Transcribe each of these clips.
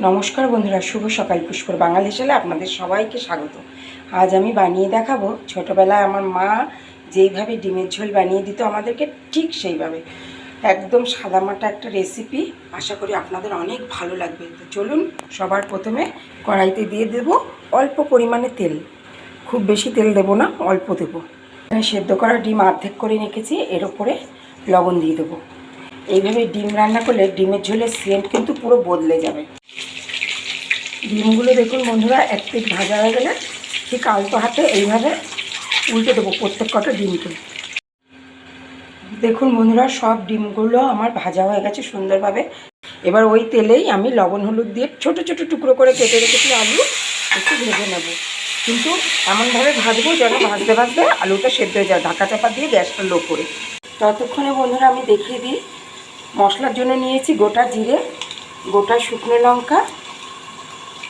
নমস্কার বন্ধুরা, শুভ সকাল। পুষ্পর বাঙালি চ্যানেলে আপনাদের সবাইকে স্বাগত। আজ আমি বানিয়ে দেখাবো ছোটোবেলায় আমার মা যেইভাবে ডিমের ঝোল বানিয়ে দিত আমাদেরকে, ঠিক সেইভাবে একদম সাদামাটা একটা রেসিপি। আশা করি আপনাদের অনেক ভালো লাগবে। তো চলুন, সবার প্রথমে কড়াইতে দিয়ে দেব অল্প পরিমাণে তেল। খুব বেশি তেল দেবো না, অল্প দেবো। সেদ্ধ করা ডিম অর্ধেক করে রেখেছি, এর ওপরে লবণ দিয়ে দেবো। এইভাবে ডিম রান্না করলে ডিমের ঝোলের সেন্ট কিন্তু পুরো বদলে যাবে। ডিমগুলো দেখুন বন্ধুরা, এক পিঠ ভাজা হয়ে গেলে ঠিক আলতো হাতে এইভাবে উল্টে দেবো প্রত্যেক কটা ডিমকে। দেখুন বন্ধুরা, সব ডিমগুলো আমার ভাজা হয়ে গেছে সুন্দরভাবে। এবার ওই তেলেই আমি লবণ হলুদ দিয়ে ছোট ছোট টুকরো করে কেটে রেখেছি আলু একটু ভেজে নেব। কিন্তু এমনভাবে ভাজবো যেন ভাজতে ভাজতে আলুটা সেদ্ধ হয়ে যায়, ঢাকা চাপা দিয়ে গ্যাসটা লো করে। ততক্ষণে বন্ধুরা আমি দেখিয়ে দিই, মশলার জন্য নিয়েছি গোটা জিরে, গোটা শুকনো লঙ্কা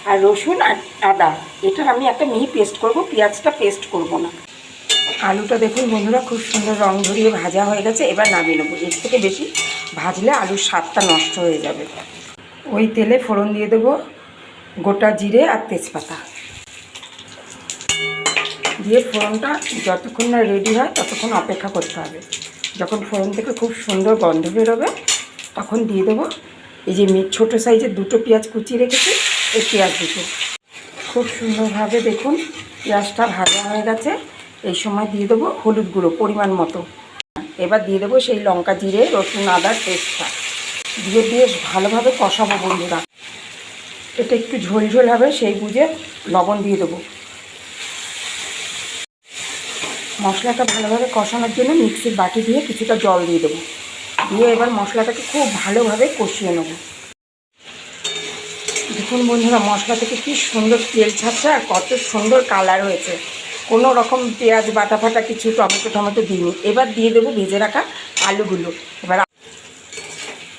আর রসুন আর আদা। এটার আমি একটা মিহি পেস্ট করব, পেঁয়াজটা পেস্ট করব না। আলুটা দেখুন বন্ধুরা, খুব সুন্দর রং ধরিয়ে ভাজা হয়ে গেছে। এবার নামিয়ে নেবো। এর থেকে বেশি ভাজলে আলুর স্বাদটা নষ্ট হয়ে যাবে। ওই তেলে ফোড়ন দিয়ে দেবো গোটা জিরে আর তেজপাতা দিয়ে ফোড়নটা যতক্ষণ না রেডি হয় ততক্ষণ অপেক্ষা করতে হবে। যখন ফোড়ন থেকে খুব সুন্দর গন্ধ বেরোবে তখন দিয়ে দেবো এই যে ছোটো সাইজের দুটো পেঁয়াজ কুচিয়ে রেখেছি, এই পেঁয়াজ দুটো। খুব সুন্দরভাবে দেখুন পেঁয়াজটা ভাজা হয়ে গেছে। এই সময় দিয়ে দেবো হলুদ গুঁড়ো পরিমাণ মতো। এবার দিয়ে দেবো সেই লঙ্কা জিরে রসুন আদার পেস্টটা দিয়ে বেশ ভালোভাবে কষাবো বন্ধুরা। এটা একটু ঝোল ঝোল হবে, সেই বুঝে লবণ দিয়ে দেবো। মশলাটা ভালোভাবে কষানোর জন্য মিক্সির বাটি দিয়ে কিছুটা জল দিয়ে দেবো। দিয়ে এবার মশলাটাকে খুব ভালোভাবে কষিয়ে নেব। দেখুন বন্ধুরা, মশলা থেকে কি সুন্দর তেল ছাড়ছে আর কত সুন্দর কালার হয়েছে। কোনো রকম পেঁয়াজ বাটা ফাটা কিছু টমেটো দিইনি। এবার দিয়ে দেবো ভেজে রাখা আলুগুলো। এবার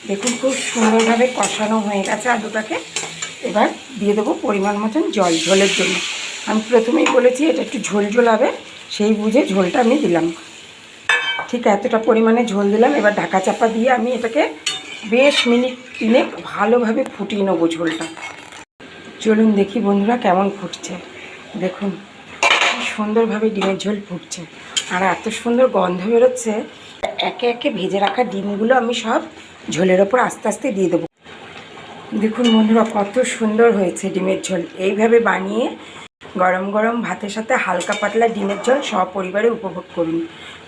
দেখুন খুব সুন্দরভাবে কষানো হয়ে গেছে আলুটাকে। এবার দিয়ে দেবো পরিমাণ মতন জল ঝোলের জন্য। আমি প্রথমেই বলেছি এটা একটু ঝোল ঝোল হবে, সেই বুঝে ঝোলটা আমি দিলাম। ঠিক এতটা পরিমাণে ঝোল দিলাম। এবার ঢাকা চাপা দিয়ে আমি এটাকে বেশ মিনিট 3 ভালোভাবে ফুটিয়ে নেবো ঝোলটা। চলুন দেখি বন্ধুরা কেমন ফুটছে। দেখুন কি সুন্দরভাবে ডিমের ঝোল ফুটছে আর এত সুন্দর গন্ধ বেরোচ্ছে। একে একে ভেজে রাখা ডিমগুলো আমি সব ঝোলের ওপর আস্তে আস্তে দিয়ে দেবো। দেখুন বন্ধুরা কত সুন্দর হয়েছে ডিমের ঝোল। এইভাবে বানিয়ে গরম গরম ভাতের সাথে হালকা পাতলা ডিমের ঝোল সপরিবারে উপভোগ করুন।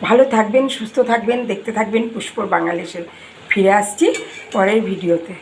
ভালো থাকবেন, সুস্থ থাকবেন, দেখতে থাকবেন পুষ্পর বাঙালি চ্যানেল। ফিরে আসছি পরের ভিডিওতে।